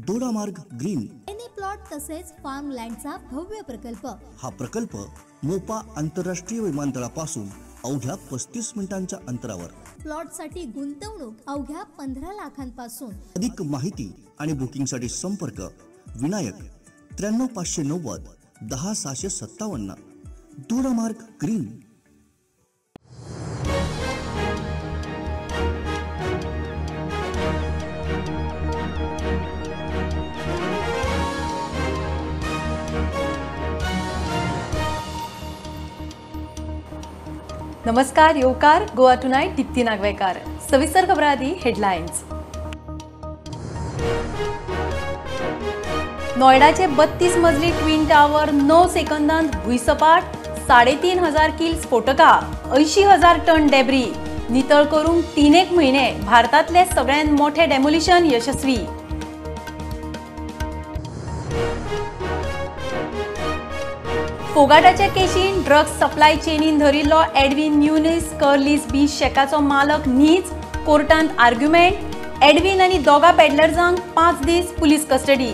Dodamarg green any plot तसेच form लँडचा भव्य प्रकल्प। हा प्रकल्प मोपा आंतरराष्ट्रीय विमानतळापासून अवघ्या 35 मिनिटांच्या अंतरावर। प्लॉटसाठी गुंतवणूक अवघ्या 15 लाखांपासून। अधिक माहिती आणि बुकिंगसाठी संपर्क विनायक 93 590 10 657 दोडामार्ग ग्रीन। नमस्कार, येवकार गोवा टुनाइट दीप्ती नागवेकर। सविस्तर खबरां आदी हेडलाइन्स। नोएडाचे 32 मजली ट्विन टावर 9 सेकंदांत भुईसपाट। 3500 किल स्फोटका 80,000 टन डेब्री नितळ करून 3 महिने। भारतातले सगळ्यात मोठे डेमोलिशन यशस्वी। फोगाटाच्या केशीन ड्रग्स सप्लाय चेनीन धरिल्लो एडविन न्यूनिस कर्लिस बीच शेकाचो मालक न्हीच। कोर्टांत आर्ग्युमेंट। एडविन आनी दोगा पेडलर्सांक 5 दीस पुलीस कस्टडी।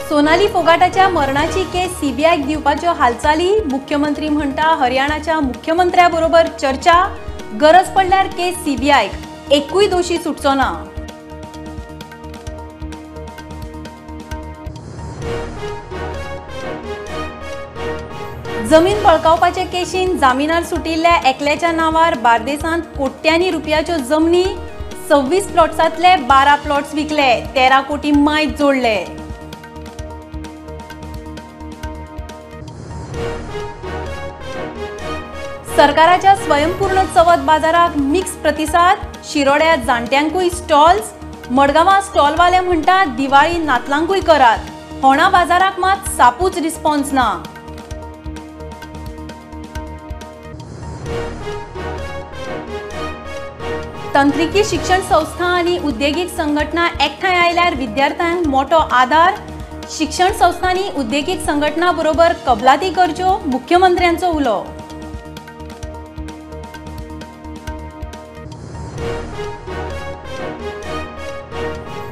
सोनाली फोगाटाच्या मरणाची केस सीबीआयक दिवपाच्यो हालचाली। मुख्यमंत्री म्हणटा हरियाणाच्या मुख्यमंत्र्याबरोबर चर्चा। गरज पडल्यार केस सीबीआयक एकूय दोशी सुटचो ना। जमीन बळकावपाचे केशीन जामिनार सुटिल्ल्या एकल्याच्या नावार बार्देसांत कोट्यांनी रुपयाच्यो जमनी। 26 प्लॉट्सांतले 12 प्लॉट्स विकले। 13 कोटी मायज जोडले। सरकाराच्या स्वयंपूर्ण चवथ बाजाराक मिक्स प्रतिसाद। शिरोड्यात जाणट्यांकूय स्टॉल्स। मडगांवां स्टॉलवाले म्हणटात दिवाळी नातलांकूय करात। होणा बाजाराक मात सापूच रिस्पॉन्स ना। तंत्रिकी शिक्षण संस्था आणि उद्देगीक संघटना एकठांय आयल्यार विद्यार्थ्यांक मोठो आधार। शिक्षण संस्थांनी उद्देगीक संघटना बरोबर कबलाती करच्यो मुख्यमंत्र्यांचो उलो।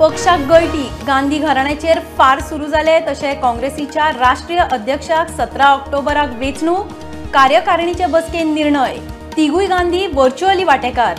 पक्षाक गळटी गांधी घराण्याचेर फार सुरू जाले तशे काँग्रेसीच्या राष्ट्रीय अध्यक्षाक 17 ऑक्टोबराक वेंचणूक। कार्यकारिणीचे बसकेन निर्णय। तिगूय गांधी व्हर्च्युअली वांटेकार।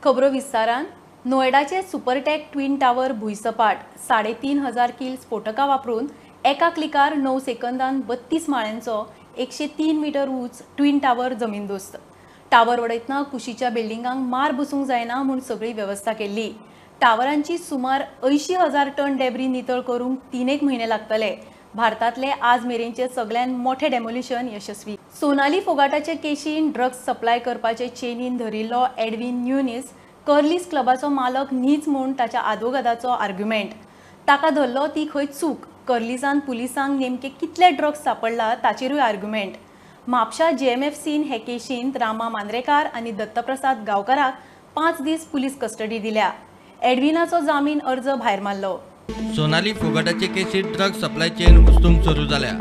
खबरो विस्तारान। नोएडाचे सुपरटेक ट्विन टावर भुईसपाट। 3500 किल स्फोटका वापरून एका क्लिकार 9 सेकंदांत 32 माळ्यांचो 103 मीटर उंच ट्विन टावर जमीनदोस्त। टावर उडयतना कुशीच्या बिल्डिंगांक मार बसूंक जायना म्हूण सगळी व्यवस्था केल्ली। टावरांची सुमार 80,000 टन डेब्री नितळ करूंक 3 महिने लागतले। भारतातले आज मेरेनचे सगळ्यात मोठे डेमोलिशन यशस्वी। सोनाली फोगाटाचे केशीन ड्रग्स सप्लाय करपाचे चेनीन धरिल्लो एडविन न्यूनिस कर्लिस क्लबाचो मालक न्हीच म्हूण ताच्या आदवोगादाचो आर्ग्युमेंट। ताका धरलो ती खंय चूक। कर्लिसान पुलिसांक नेमके कितले ड्रग्स सापडला ताचेरूय आर्ग्युमेंट। म्हापशा जेएमएफसीन हे केशींत रामा मांद्रेकार आनी दत्तप्रसाद गांवकाराक 5 दीस पुलीस कस्टडी दिल्या। एडविनाचो जामीन अर्ज भायर मारलो। सोनाली फोगाटाचे केसीत ड्रग्स सप्लाय चेन उस्तूंक सुरू जाल्या।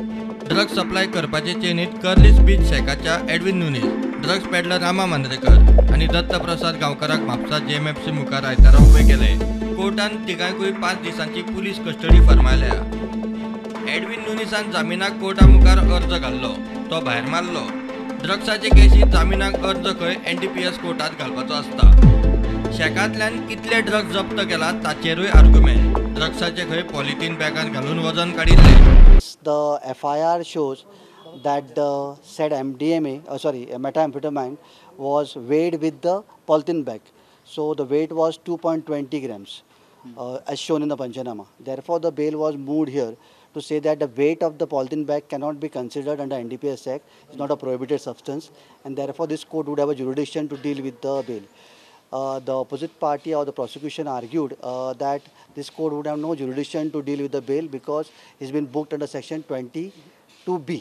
ड्रग्स सप्लाय करपाचे चेनीत कर्लिस बीच शेकाच्या Edwin Nunes, drugs peddler Rama Mandrekar आनी दत्तप्रसाद गांवकाराक म्हापसा जेएमएफसी मुखार आयतारा उबे केले। कोर्टान तिगांकूय 5 दिसांची पुलीस कस्टडी फर्मायल्या। एडविन न्यूनिसान जामिनाक कोर्टा मुखार अर्ज घाल्लो, तो भायर मारलो। ड्रग्साचे केसीत जामिनाक अर्ज खंय एनडीपीएस कोर्टात घालपाचो आसता। शेकांतल्यान कितले ड्रग्स जप्त केला ताचेरूय आर्ग्युमेंट। ड्रग्साचे खंय पॉलिथीन बॅगान घालून वजन काडिल्ले। The FIR shows that the said methamphetamine was weighed with the polythene bag. So the weight was 2.20 grams as shown in the Panchanama. Therefore the bail was moved here to say that the weight of the polythene bag cannot be considered under NDPS Act. It's not a prohibited substance, and therefore this court would have a jurisdiction to deal with the bail. The opposite party or the prosecution argued that this court would have no jurisdiction to deal with the bail because he's been booked under section 22B.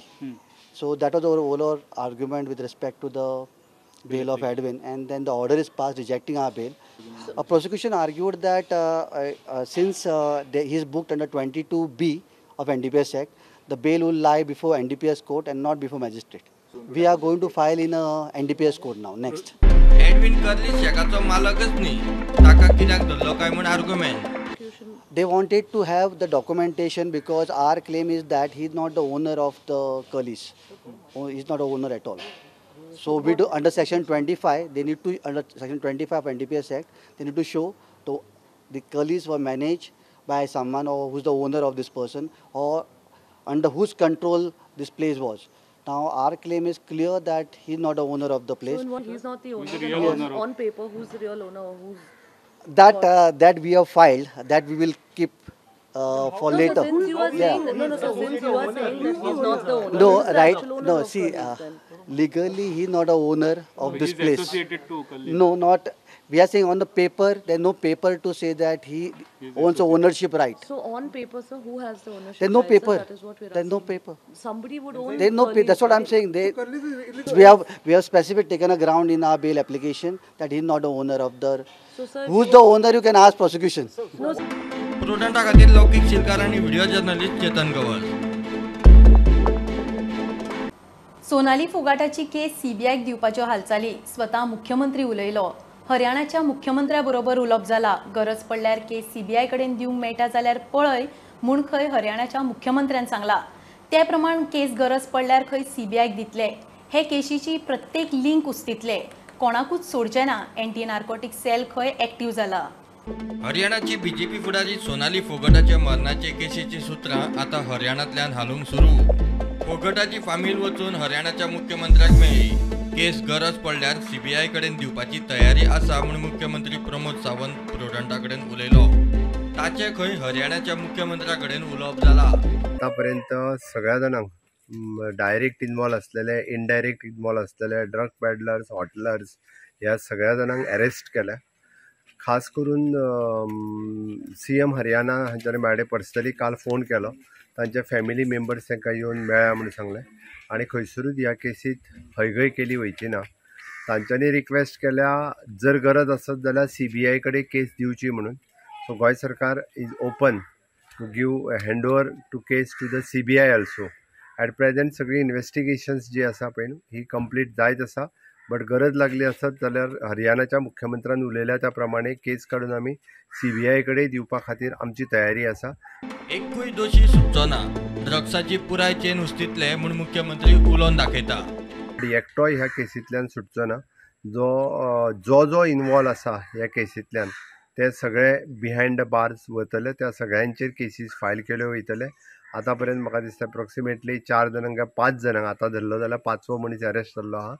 So that was our overall argument with respect to the bail of Edwin, and then the order is passed rejecting our bail. Prosecution argued that since he is booked under 22B of NDPS Act. The bail will lie before NDPS court and not before magistrate. We are going to file in a NDPS court now, next. Edwin Curlies शेकाचो मालकच न्ही, ताका कित्याक धरलो काय म्हूण argument. They wanted to have the documentation because our claim is that he is not the owner of the Curlis. He is not a owner at all. So we do under section 25, they need to, under section 25 of NDPS Act, they need to show the Curlis were managed by someone or who's the owner of this person or under whose control this place was. Now our claim is clear that he is not the owner of the place. So he's not the owner. Who's the real owner? On paper, who's the real owner? Who's That we have filed, that we will keep for later. So since you are saying so since you are saying that he's not the owner, No, who's the right? actual owner No, of see, Curlis then? legally he is not a owner of this He's place. associated to Curlis. No, not. We are saying on the paper, there is no paper to say that he owns a ownership right. So on paper, sir, who has the ownership? There is no rights, sir? paper. That is what we're There is no asking. paper. Somebody would own. There is no paper. Curlis, That's what I'm right? saying. We have specific taken a ground in our bail application that he is not the owner of the. So, sir, Who's the owner? You can ask prosecution. no, sir. प्रुडंटा खातीर लौकीक शिलकार आनी video journalist Chetan Gawas. Sonali फोगाटाची केस सीबीआयक दिवपाच्यो हालचाली स्वता मुख्यमंत्री उलयलो. हरियाणाच्या मुख्यमंत्र्याबरोबर उलोवप जाला. गरज पडल्यार केस सीबीआय कडेन दिवंक मेळटा जाल्यार पळय म्हूण खंय हरियाणाच्या मुख्यमंत्र्यान सांगला. ते प्रमाण केस गरज पडल्यार खंय सीबीआयक दितले. हे केशीची प्रत्येक लिंक उस्तितले. कोणाकूच सोडचे ना. एंटी नार्कोटिक सेल खंय एक्टिव्ह जाला. हरियाणाची बीजेपी फुडारी सोनाली फोगटाच्या मरणाचे केसीची सुत्रां आता हरियाणांतल्यान हालूंक सुरू. फोगटाची फामील वचून हरियाणाच्या मुख्यमंत्र्याक मेळ्ळी. केस गरज पडल्यार सीबीआय कडेन दिवपाची तयारी आसा म्हूण मुख्यमंत्री प्रमोद सावंत प्रुडंटा कडेन उलयलो. ताचे खंय हरियाणाच्या मुख्यमंत्र्या कडेन उलोवप जाला. आतापर्यंत सगळ्या जाणांक डायरेक्ट इन्वॉल्व असलेले, इनडायरेक्ट इन्वॉल्व असलेले ड्रग पॅडलर्स, हॉटलर्स ह्या सगळ्या जाणांक अरेस्ट केल्या. खास करून CM हरियाणा हांच्यानी मेळ्ळे पर्सनली काल फोन केलो. तांचे फॅमिली मेंबर्स तांकां येवन मेळ्ळ्या म्हणून सांगलें आनी खंयसरूच ह्या केसीत हयगय केली वयची ना. तांच्यांनी रिक्वेस्ट केल्या जर गरज आसत जाल्यार CBI कडेन केस दिवची म्हणून. सो गोंय सरकार is open to give hand over to case to the CBI also. At present सगळी इन्व्हेस्टिगेशन्स जी आसा पळय ही कंप्लीट जायत आसा. बट गरज लागली आसत जाल्यार हरियाणाच्या मुख्यमंत्र्यान उलयल्या त्या प्रमाणे केस काडून आमी CBI कडेन दिवपा खातीर आमची तयारी आसा. एकूय दोशी सुटचो ना. ड्रग्साची पुराय चेन हुस्तितले म्हूण मुख्यमंत्री उलोवन दाखयता. एकटोय ह्या केसींतल्यान सुटचो ना. जो इन्वॉल्व आसा ह्या केसींतल्यान ते सगळे बिहायंड द बार्स वतले. त्या सगळ्यांचेर केसीस फायल केल्यो वयतले. आतां पर्यंत म्हाका दिसता अप्रॉक्सिमेटली 4 जाणांक काय 5 जाणांक आतां धरलो जाल्यार 5वो मनीस अरेस्ट जाल्लो आहा.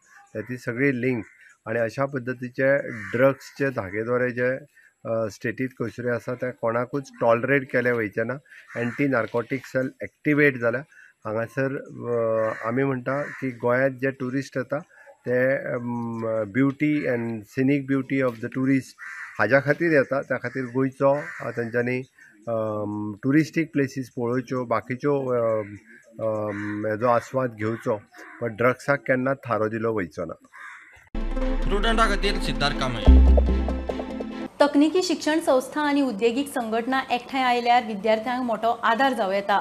ती सगळी लिंक आनी अशा पद्दतीचे ड्रग्सचे धागेदोरे जे स्टेटीत खंयसरी आसा ते कोणाकूच टॉलरेट केले वयचे ना. एंटी नार्कोटीक सेल एक्टिवेट जाल्या. हांगासर आमी म्हणटा की गोंयांत जे ट्युरिस्ट येता ते beauty and scenic beauty of the tourist हाज्या खातीर येता. त्या खातीर गोंयचो तेंच्यांनी ट्युरिस्टीक प्लेसीस पळोवच्यो, बाकीच्यो हेजो आस्वाद घेवचो. पण ड्रग्साक केन्ना थारो दिलो वयचो ना. प्रुडंटा खातीर सिद्धार्थ कांबळे. तकनिकी शिक्षण संस्था आणि उद्देगीक संघटना एकठांय आयल्यार विद्यार्थ्यांक मोठो आधार जावं येता.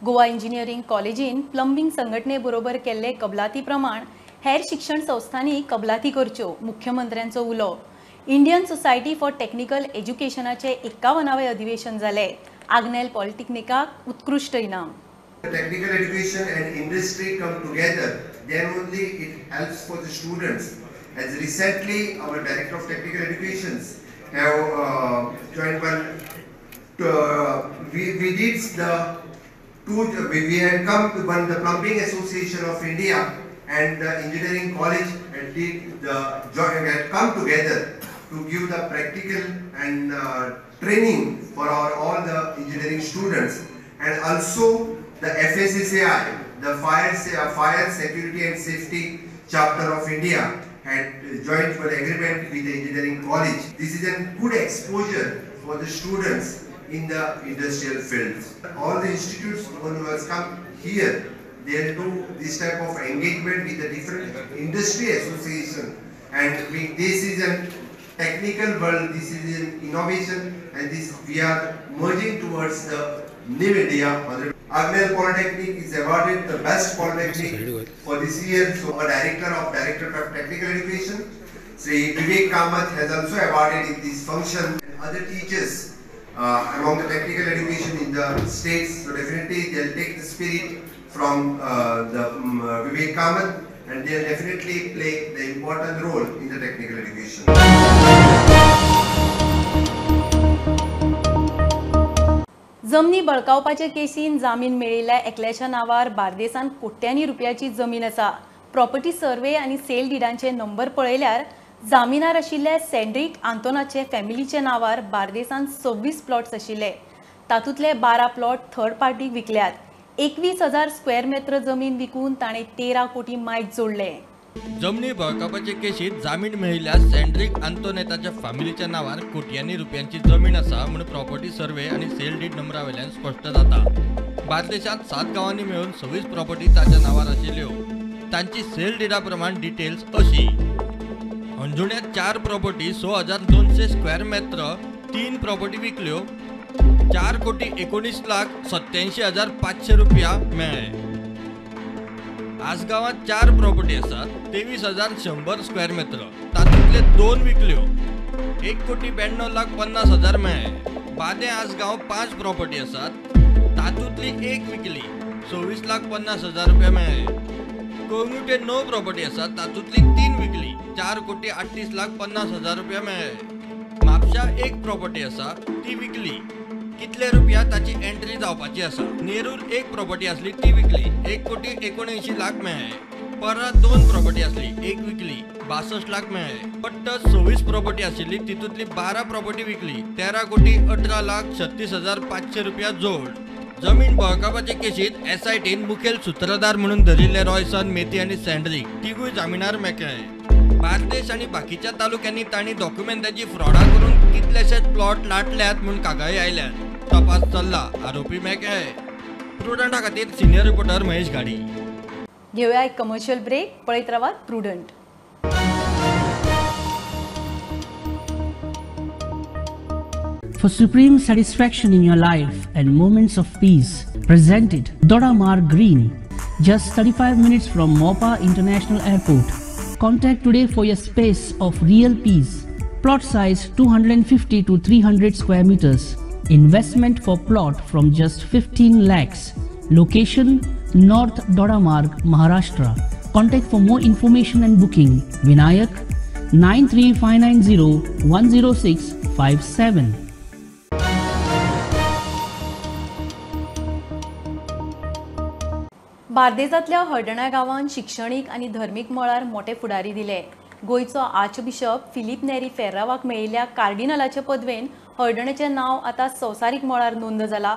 गोवा इंजिनियरिंग कॉलेजीन प्लंबिंग संघटने बरोबर केल्ले कबलाती प्रमाण हेर शिक्षण संस्थांनी कबलाती करच्यो. मुख्यमंत्र्यांचो उलो. इंडियन सोसायटी फॉर टेक्निकल एज्युकेशनाचे 51वे अधिवेशन जाले. आग्नेल पॉलिटेक्निकाक उत्कृष्ट इनाम. Technical education and industry come together, then only it helps for the students. As recently, our Director of Technical Education have joined one. We did the two. We had come to one the Plumbing Association of India and the Engineering College and did had come together to give the practical and training for all the engineering students, and also the FSSAI, the Fire Security and Safety Chapter of India, had joined for agreement with the Engineering College. This is a good exposure for the students in the industrial fields. All the institutes who has come here, they do this type of engagement with the different industry association, and this is a technical world, this is an innovation, and this we are merging towards the New India. Agner Polytechnic is awarded the best polytechnic for this year. So, a Director of Technical Education, Sri Vivek Kamath, has also awarded in this function. And other teachers among the technical education in the states. So, definitely they'll take the spirit from the Vivek Kamath, and they'll definitely play the important role in the technical education. जमनी बळकावपाचे casein जामीन मेळिल्ल्या एकल्याच्या नावार बार्देसान कोट्यांनी रुपयाची जमीन आसा. Property सर्वे आणि सेल डिडांचे नंबर पळयल्यार जामिनार आशिल्ले सेंड्रिक आंतोनाचे फॅमिलीचे नावार बार्देसान 26 प्लॉट्स आशिल्ले. तातूंतले 12 प्लॉट थर्ड पार्टीक विकल्यात. 21,000 स्क्वेअर मीटर जमीन विकून ताणे 13 कोटी मायज जोडले. जमनी बळकावपाचे केशीत जामीन मेळिल्ल्या सेंड्रिक आंतोनेताच्या फॅमिलीच्या नावार कोट्यांनी रुपयांची जमीन आसा म्हणून प्रॉपर्टी सर्वे आणि सेल डीड नंबरावेल्यान स्पष्ट जाता. बार्देशांत 7 गावांनी मेळून 26 प्रॉपर्टी ताच्या नावार आशिल्ल्यो. तांची सेल डीडा प्रमाण डिटेल्स अशी: अंजुण्यात 4 प्रॉपर्टी 6,200 स्क्वेअर मीटर 3 प्रॉपर्टी विकल्यो. 4,19,87,500 रुपया मेळ्ळे. आसगावात 4 प्रॉपर्टी आसात 23,100 स्क्वेअर मीटर, तातूंतले 2 विकल्यो. 1,92,50,000 मेळ्ळे. बादे आसगाव 5 प्रॉपर्टी आसात, तातूंतली 1 विकली. 24,50,000 रुपया मेळ्ळे. कोंगुटे 9 प्रॉपर्टी आसात, तातूंतली 3 विकली. 4,38,50,000 रुपया मेळ्ळे. म्हापशा 1 प्रॉपर्टी आसा, ती विकली. कितले रुपया ताची एंट्री जावपाची आसा. नेरूल 1 प्रॉपर्टी आसली, ती विकली. 1,79,00,000 मेळ्ळे. पररा 2 प्रॉपर्टी आसली, 1 विकली. 62 लाख मेळ्ळे. पट्ट 26 प्रॉपर्टी आशिल्ली, तितूंतली 12 प्रॉपर्टी विकली. 13,18,36,500 रुपया जोड. जमीन बळकावपाचे केशीत SITन मुखेल सूत्रधार म्हणून धरिल्ले रॉयसन, मेथी आणि सँड्रिक तिगूय जामिनार मेकळे. बार्देश आणि बाकीच्या तालुक्यांनी तांणी डॉक्युमेंटाची फ्रॉडा करून कितलेशेच प्लॉट लाटल्यात म्हणून कागाळी आयल्यात. तपास चल्ला, आरोपी मेकळे. प्रुडंटा खातीर सिनियर रिपोर्टर महेश गाडी. घेऊया एक कमर्शियल ब्रेक. पळयत रावात prudent. For supreme satisfaction in your life and moments of peace, presented Dodamar Green, just 35 minutes from Mopa International Airport. Contact today for your space of real peace. Plot size 250 to 300 square meters. Investment for plot from just 15 lakhs. Location North Dodamarg, Maharashtra. Contact for more information and booking. Vinayak 93590-10657. बार्देजांतल्या हळदणा गांवांत शिक्षणीक आनी धर्मीक मळार मोठे फुडारी दिले. गोंयचो archbishop Philip नेरी फेर्रावाक मेळिल्ल्या कार्डिनलाचे पदवेन हळदणेचें नांव आतां संवसारीक मळार नोंद जाला.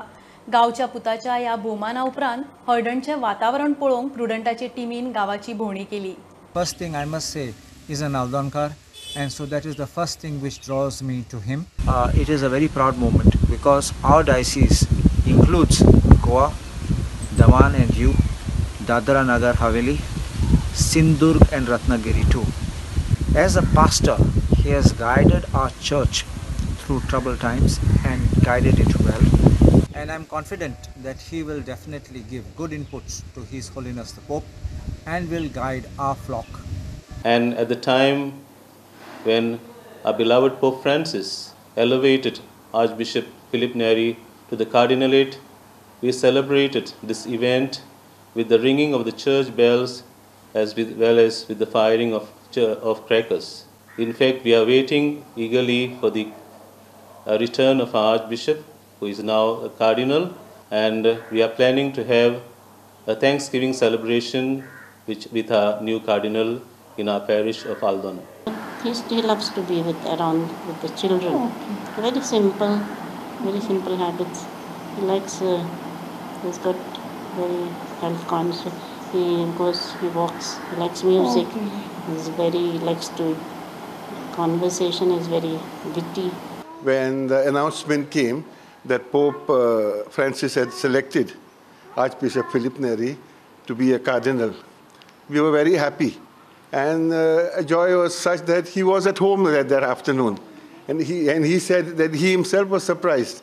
गांवच्या पुताच्या ह्या भोवमाना उपरांत हळदणचें वातावरण पळोवंक प्रुडंटाचे टिमीन गांवाची भोंवडी केली. First thing I must say is an Aldonkar, and so that is the first thing which draws me to him. It is a very proud moment because our diocese includes Goa, Daman and Diu, Dadra Nagar Haveli, Sindhurg and Ratnagiri too. As a pastor, he has guided our church through troubled times and guided it well. And I'm confident that he will definitely give good inputs to His Holiness the Pope and will guide our flock. And at the time when our beloved Pope Francis elevated Archbishop Philip Neri to the cardinalate, we celebrated this event with the ringing of the church bells as well as with the firing of crackers. In fact, we are waiting eagerly for the return of our Archbishop, who is now a cardinal, and we are planning to have a Thanksgiving celebration with our new cardinal in our parish of Aldona. He loves to be around with the children. Very simple habits. He likes. He's got very health conscious. He walks. He likes music. He likes to. Conversation is very witty. When the announcement came that Pope Francis had selected Archbishop Philip Neri to be a cardinal, we were very happy. And joy was such that he was at home that afternoon. And he said that he himself was surprised.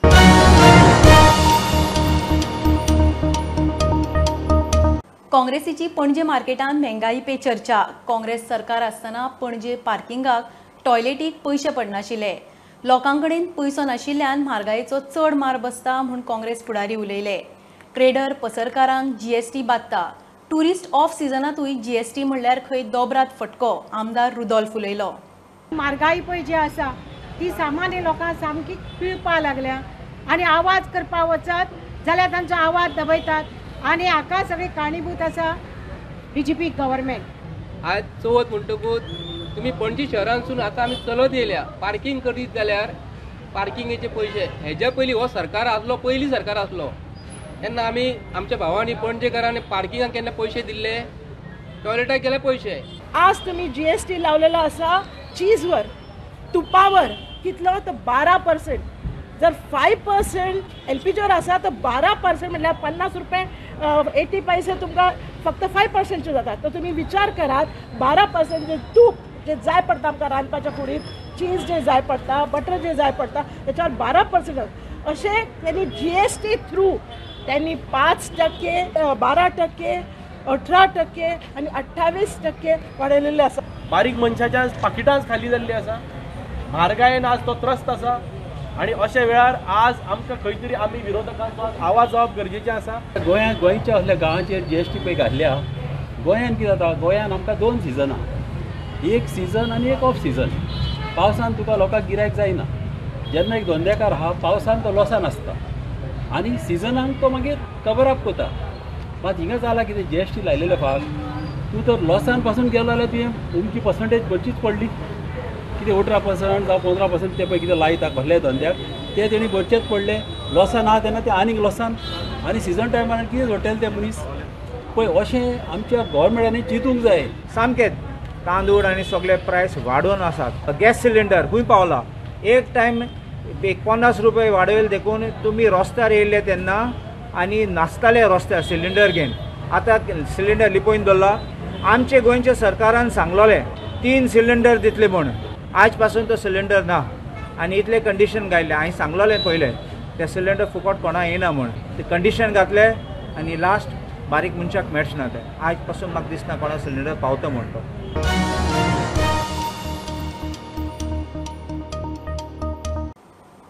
काँग्रेसीची पणजे मार्केटांत महंगाई पे चर्चा. काँग्रेस सरकार आसतना पणजे पार्किंगाक टॉयलेटीक पयशे पडनाशिल्ले. लोकांकडेन पयसो नाशिल्ल्यान म्हारगायेचो चड मार बसता म्हूण काँग्रेस फुडारी उलयले. ट्रेडर पसरकारांक जीएसटी बादता. टुरिस्ट ऑफ सिजनातूय जीएसटी म्हणल्यार खंय दोबरात फटको. आमदार रुदॉल्फ उलयलो. म्हारगाई पळय जी आसा ती सामान्य लोकांक सामकी पिळपा लागल्या आनी आवाज करपा वचत जाल्यार तांचो आवाज दबयतात आनी हाका सगळी कारणीभूत आसा बीजेपी गव्हर्मेंट. आज चवथ म्हणटकूच तुमी पणजी शहरांसून आतां आमी चलत येयल्या. पार्किंग करीत जाल्यार पार्किंगेचे पयशे हेज्या पयलीं हो सरकार आसलो, पयलीं सरकार आसलो तेन्ना आमी आमच्या भावांनी पणजेकारांनी पार्किंगाक केन्ना पयशे दिल्ले, टॉयलेटाक गेले पयशे. आज तुम्ही जीएसटी लावलेला असा चीजवर, तुपावर कितलो तर 12%. जर 5% एलपीजीवर असा तर 12% म्हणल्यार 50 रुपये 80 पैसे तुमकां फक्त 5%चे जातात. तर तुम्ही विचार करात 12% जे तूप जे जाय पडटा आमकां रांदपाच्या कुडीत, चीज जे जाय पडटा, बटर जे जाय पडटा त्याच्यावर 12% अशें त्यांनी जीएसटी थ्रू त्यांनी 5%, 12%, 18% आणि 28% वाडयलेले आसा. बारीक मनशाच्या पाकिटांच खाली जाल्ली आसा. म्हारगायेन आज तो त्रस्त आसा आणि अशा वेळार आज आमकां खंय तरी आमी विरोधकांचो आवाज जावप गरजेचें आसा. गोंयच्या असल्या गांवांचेर जीएसटी पळय घातल्या. गोंयान कितें जाता, गोंयान आमकां 2 सिजनां, एक सीजन आनी एक ऑफ सीजन. पावसान तुका लोकांक गिरायक जायना. जेन्ना एक धंदेकार आहा पावसान तो लॉसान आसता आनी सिजनाक तो मागीर कवर अप करता. मात हिंगा जाला कितें जीएसटी लायलेले फाल तूं तर लॉसान पासून गेलो जाल्यार तुवें तुमची पर्संटेज भरचीच पडली. कितें 18% जावं 15% ते पळय कितें लायता कसल्याय धंद्याक ते तेणी भरचेच पडले. लॉसान आहा तेन्ना ते आनीक लॉसान आनी सीजन टायमार कितें जोडटले ते मनीस पळय. अशें आमच्या गोवोरमेंटांनी चिंतूंक जाय. सामकेंच तांदूळ आनी सगळे प्रायस वाडोवन आसात. गॅस सिलिंडर खूंय पावला. एक टायम 50 रुपये वाडयले देखून तुमी रस्त्यार येयले तेन्ना आनी नाचताले रस्त्यार सिलिंडर घेवन. आतां सिलिंडर लिपोवन दवरला. आमचे गोंयच्या सरकारान सांगलोले 3 सिलिंडर दितले म्हूण. आज पासून तो सिलिंडर ना आनी इतले कंडिशन घातले. हांवें सांगलोलें पयलें ते सिलिंडर फुकट कोणा येना म्हूण. ते कंडिशन घातले आनी लास्ट बारीक मनशाक मेळचे ना. ते आज पासून म्हाका दिसना कोणा सिलिंडर पावता म्हूण. तो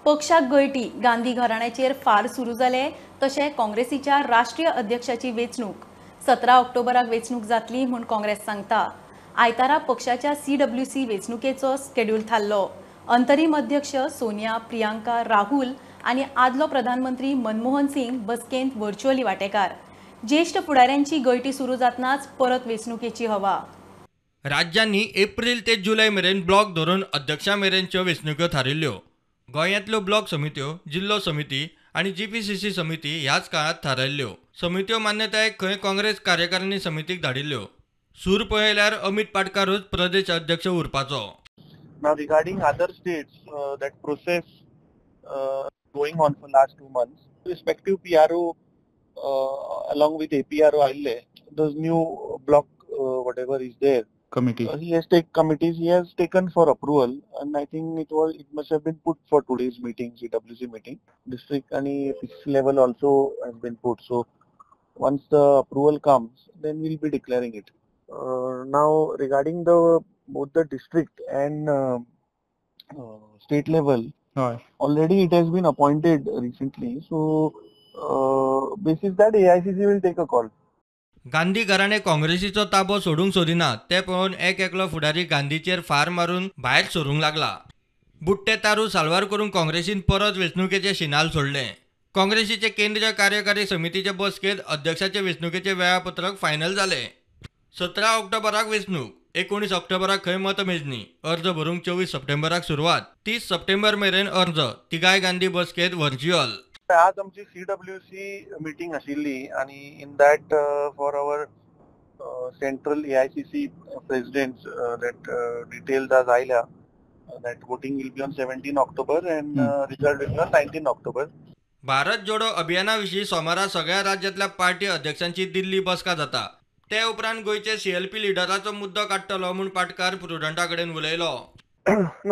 पक्षाक गळटी. गांधी घराण्याचेर फार सुरू जाले. तशें काँग्रेसीच्या राष्ट्रीय अध्यक्षाची वेंचणूक 17 ऑक्टोबराक वेंचणूक जातली म्हूण काँग्रेस सांगता. आयतारा पक्षाच्या CWC वेंचणुकेचो स्केड्यूल थारलो. अंतरीम अध्यक्ष सोनिया, प्रियांका, राहुल आनी आदलो प्रधानमंत्री मनमोहन सिंग बसकेंत व्हर्च्युअली वांटेकार. ज्येष्ठ फुडाऱ्यांची गळटी सुरू जातनाच परत वेंचणुकेची हवा. राज्यांनी एप्रिल ते जुलय मेरेन ब्लॉक धरून अध्यक्षा मेरेनच्यो वेंचणुको थारिल्ल्यो. गोंयांतल्यो ब्लॉक समित्यो, जिल्लो समिती आणि GPCC समिती ह्याच काळात थारायल्ल्यो. समित्यो मान्यतायेक खंय काँग्रेस कार्यकारिणी समितीक धाडिल्ल्यो. सूर पळयल्यार अमित पाटकारूच प्रदेश अध्यक्ष उरपाचो. Now regarding other states, that process going on for last 2 months, respective PRO along with APRO आयले, those new block whatever is there committee, he has taken for approval, and I think it must have been put for today's meeting, CWC meeting. District and PCC level also has been put. So once the approval comes, then we'll be declaring it. Now regarding both the district and state level, already it has been appointed recently. So basis that AICC will take a call. Gandhi घराणे काँग्रेसीचो ताबो सोडूंक सोदिना ते पळोवन एकलो फुडारी गांधीचेर फार मारून भायर सरूंक लागला. बुट्टे तारू साल्वार करून काँग्रेसीन परत वेंचणुकेचे शिनाल सोडले. काँग्रेसीचे केंद्रीय कार्यकारी समितीचे बसकेंत अध्यक्षाचे वेंचणुकेचे वेळापत्रक फायनल जाले. 17 ऑक्टोबराक वेंचणूक, 19 ऑक्टोबराक खंय मतमेजणी. अर्ज भरूंक 24 सप्टेंबराक सुरवात. 30 सप्टेंबर मेरेन अर्ज. तिगाय गांधी बसकेंत व्हर्च्युअल. आज आमची CWC मीटिंग आशिल्ली आणि in that for our central AICC presidents that details आज आयल्या. that voting will be on 17 October and result will be on 19 October. Bharat जोडो अभियानाविषयी सोमारा सगळ्या राज्यातल्या पार्टी अध्यक्षांची दिल्ली बसका जाता. ते उपरांत गोयचे CLP लिडराचो मुद्दो काडटलो म्हूण पाटकार प्रुडंटाकडेन उलयलो.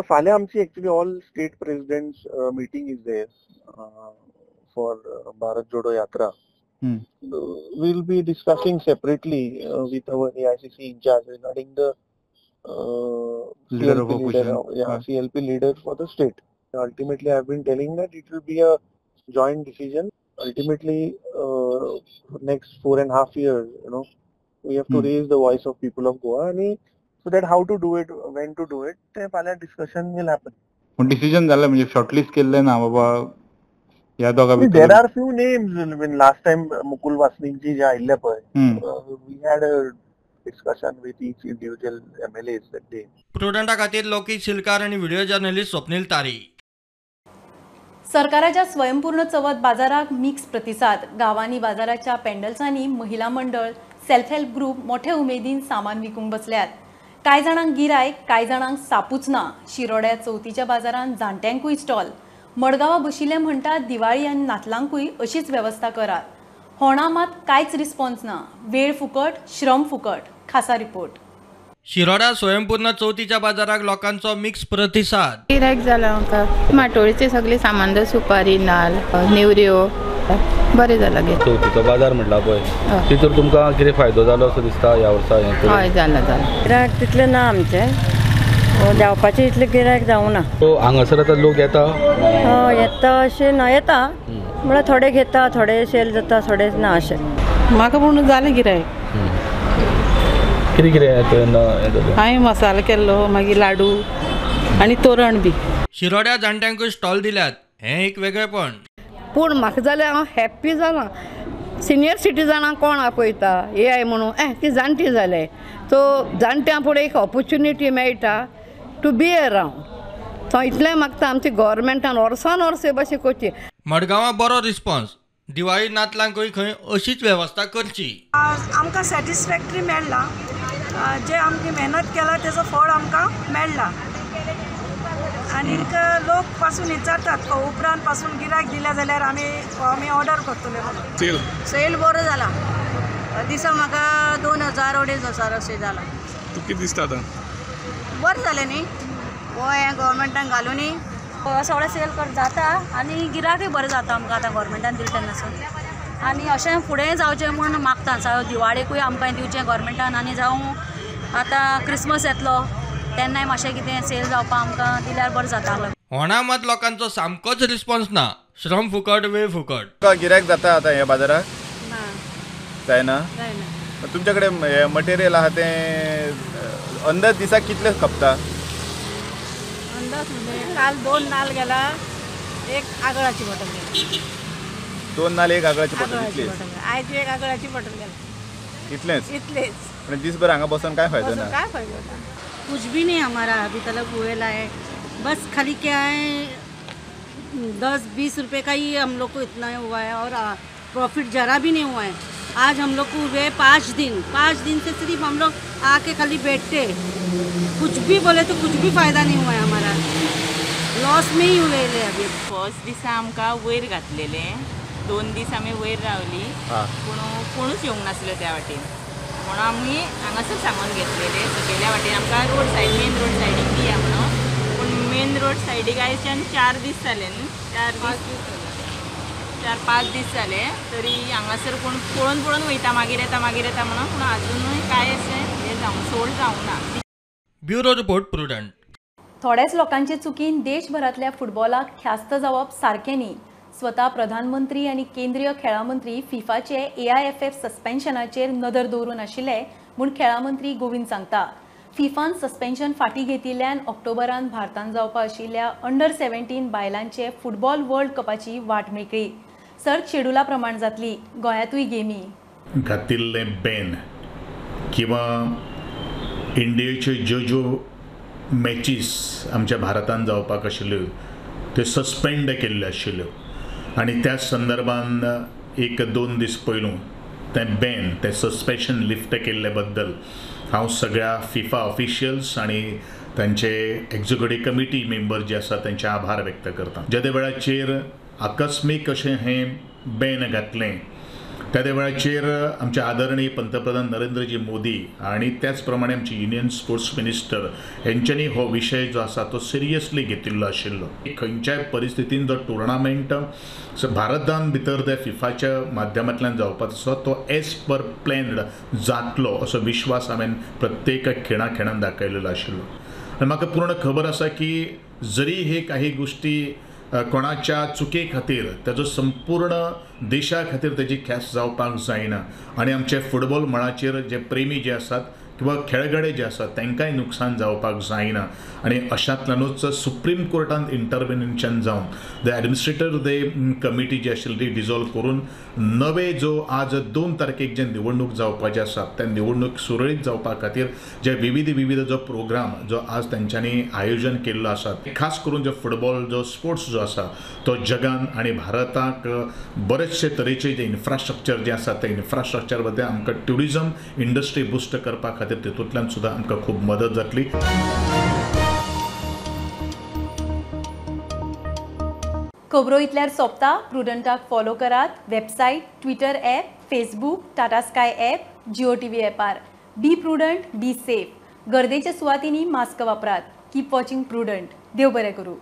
फाल्यां आमची actually all state presidents meeting is there for Bharat Jodo Yatra. we'll be discussing separately with our AICC in charge regarding the CLP leader for the state. Ultimately, I've been telling that it will be a joint decision. Ultimately, next 4.5 years, we have to raise the voice of people of Goa, and so that how to do it, when to do it, the final discussion will happen. Decision झालं म्हणजे shortlist केले ना बाबा या दोघा There are few names. When last time Mukul Vasnikji जे आइल्ले पळय, we had a discussion with each individual MLAs that day. प्रुडंटा खातीर लोकेश सिलकार आणि व्हिडिओ जर्नलिस्ट स्वप्नील तारी. सरकाराच्या स्वयंपूर्ण चवथ बाजाराक मिक्स प्रतिसाद. गावांनी बाजाराच्या पेंडल्सांनी महिला मंडळ, सेल्फ हेल्प ग्रुप मोठ्या उमेदीन सामान विकूंक बसल्यात. कांय जाणांक गिरायक, कांय जाणांक सापूच ना. शिरोड्या चवथीच्या बाजारांत जाणट्यांकूय स्टॉल. मडगांवा बशिल्ले म्हणटात दिवाळी आनी नातलांकूय अशीच वेवस्था करात. होणा मात कांयच रिस्पॉन्स ना. वेळ फुकट, श्रम फुकट. खासा रिपोर्ट. शिरोड्या स्वयंपूर्ण चवथीच्या बाजाराक लोकांचो मिक्स प्रतिसाद. गिरायक जाला म्हाका माटोळीचे सगळे सामान, सुपारी, नाल, नेवऱ्यो बरें जाला. चवथीचो बाजार म्हटला पळय, तितूर तुमकां कितें फायदो जालो असो दिसता ह्या वर्सा? हय जाला. गिरायक तितले ना आमचे, देंवपाचे इतले गिरायक जावना. हांगासर आतां लोक येता? येता अशें ना, येता म्हळ्यार थोडे घेता, थोडे सेल जाता, थोडे ना अशें. म्हाका पूण जालें गिरायक. कितें कितें हांवें मसालो केल्लो, मागीर लाडू आनी तोरण बी. शिरोड्या जाणट्यांकूय स्टॉल दिल्यात. हें एक वेगळेपण. पूण म्हाका जाल्यार हांव हॅप्पी जालां. सिनियर सिटीजनांक कोण आपयता AI म्हणून, ती जाणटी जाले, सो जाणट्यां फुडें एक ऑपॉर्च्युनिटी मेळटा टू बी अरावंड. तो इतलें मागता आमच्या गव्हर्मेंटान वर्सान वर्स अशें करची. मडगांवां बरो रिस्पॉन्स. दिवाळी नातलांकूय खंय अशीच वेवस्था करची. आमकां सॅटिस्फॅक्टरी मेळ्ळा. जे आमची मेहनत केला त्याचं फळ आमकां मेळ्ळा. आनी लोक पासून विचारतात उपरांत पासून गिरायक दिल्या जाल्यार आमी ऑर्डर करतले. सेल बरो जाला. दिसा म्हाका 2000-2500 अशें जाला. तूं कितें दिसता आतां? बरें जालें न्ही. हें गव्हर्मेंटान घालून सगळें सेल कर जाता आनी गिरायकूय बरें जाता आमकां आतां गव्हर्मेंटान दिलें तेन्नासून. आनी अशें फुडें जावचें म्हूण मागता. दिवाळेकूय आमकां दिवचें गव्हर्मेंटान, आनी जावं आतां क्रिसमस येतलो तेन्नाय मातशें कितें सेल जावपाक आमकां दिल्यार बरें जातालें. होणा मात लोकांचो सामकोच रिस्पॉन्स ना. श्रम फुकट, वेळ फुकट. गिरायक जाता आतां ह्या बाजाराक? जायना. तुमचे कडेन मटेरियल आहा तें अंदाज दिसाक कितले खपता? अंदाज म्हणजे काल 2 नाल गेला, एक आगळाची बॉटल गेली. 2 नाल, एक आगळाची बॉटल. आयज एक आगळाची बॉटल गेला. इतलेच? पण दिसभर हांगा बसून काय फायदो ना? काय फायदा होता? कुछ भी नहीं हमारा अभी तक हुए है. बस खाली क्या है 10-20 रुपए का ही हम लोग को इतना हुआ है और प्रॉफिट जरा भी नहीं हुआ है. आज हम लोग को हुए 5 दिन से सिर्फ हम लोग आके खाली बैठते, कुछ भी बोले तो कुछ भी फायदा नहीं हुआ है हमारा. लॉस में ही हुए अभी. फर्स्ट दिसा आमकां वयर घातलेले, 2 दीस आमी वयर रावली, पूण कोणूच येवंक नासलो त्या वाटेन. म्हणून आमी हांगासर सामान घेतलेले. सकयल्या वाटेन आमकां रोड सायड, मेन रोड सायडीक दिया म्हणून. पूण मेन रोड सायडीक आयच्यान 4 दीस जाले न्ही, 4-5 दीस जाले, तरी हांगासर कोण पळोवन वयता, मागीर येता म्हणून. पूण अजुनूय काय अशें हें जावंक सोड जावंक ना. Bureau report, prudent. थोड्याच लोकांचे चुकीन देशभरातल्या फुटबॉलाक ख्यास्त जावप सारकें न्ही. स्वता प्रधानमंत्री आनी केंद्रीय खेळां मंत्री फिफाचे AIFF सस्पेन्शनाचेर नदर दवरून आशिल्ले म्हूण खेळां मंत्री गोविंद सांगता. फिफान सस्पेन्शन फाटीं घेतिल्ल्यान ऑक्टोबरांत भारतांत जावपा आशिल्ल्या अंडर-17 बायलांचे फुटबॉल वर्ल्ड कपाची वाट मेकळी. सर्त शेड्युला प्रमाण जातली. गोंयांतूय गेमी घातिल्ले बॅन किंवा इंडियेच्यो ज्यो मॅचीस आमच्या भारतांत जावपाक आशिल्ल्यो त्यो सस्पेंड केल्ल्यो आशिल्ल्यो आनी त्या संदर्भान 1-2 दीस पयलू तें सस्पेन्शन लिफ्ट केल्ले बद्दल हांव सगळ्या फिफा ऑफिशियल्स आनी तांचे एक्झिक्युटिव्ह कमिटी मेंबर जे आसा तांचे आभार व्यक्त करता. ज्या वेळाचेर आकस्मीक अशें हें बॅन घातलें त्या वेळाचेर आमचे आदरणीय पंतप्रधान नरेंद्रजी मोदी आणि त्याच प्रमाणे आमचे युनियन स्पोर्ट्स मिनिस्टर यांच्यानी हो विषय जो आसा तो सिरियसली घेतिल्लो आशिल्लो. खंयच्याय परिस्थितीन जो टुर्नामेंट भारतान भितर त्या फिफाच्या माध्यमांतल्यान जावपाचो तो एज पर प्लॅन्ड जातलो असो विश्वास हांवें प्रत्येक खेळान दाखयलेलो आशिल्लो. आनी म्हाका पूर्ण खबर आसा की जरी हे काही गोष्टी कोणाच्या चुके खातीर ताजो संपूर्ण देशा खातीर ताजी ख्यास जावपाक जायना आनी आमचे फुटबॉल मळाचेर जे प्रेमी जे आसात किंवा खेळगडे जे आसात तांकांय नुकसान जावपाक जायना आनी अशांतल्यानूच सुप्रीम कोर्टान इंटरव्हेन्शन जावन द एडमिनिस्ट्रेटर दे कमिटी जी आशिल्ली डिजॉल्व करून नवे जो आज 2 तारखेक जे निवडणूक जावपाचे आसात त्या निवडणूक सुरळीत जावपा खातीर जे विविध जो प्रोग्राम जो आज तांच्यांनी आयोजन केल्लो आसा खास करून जो फुटबॉल जो स्पोर्ट्स जो आसा तो जगान आनी भारताक बरेचशे तरेचे जे इन्फ्रास्ट्रक्चर जे आसा ते इन्फ्रास्ट्रक्चर बद्दल आमकां ट्युरिजम इंडस्ट्री बुस्ट करपा खातीर तेतूंतल्यान सुद्दां आमकां खूब मदत जातली. खबरो इतल्यार सोंपता. प्रुडंटाक फॉलो करात. Website, Twitter app, Facebook, Tata Sky app, Jio TV ॲपार. Be prudent, be safe. गर्देच्या सुवातींनी मास्क वापरात. Keep watching prudent. देव बरें करूं.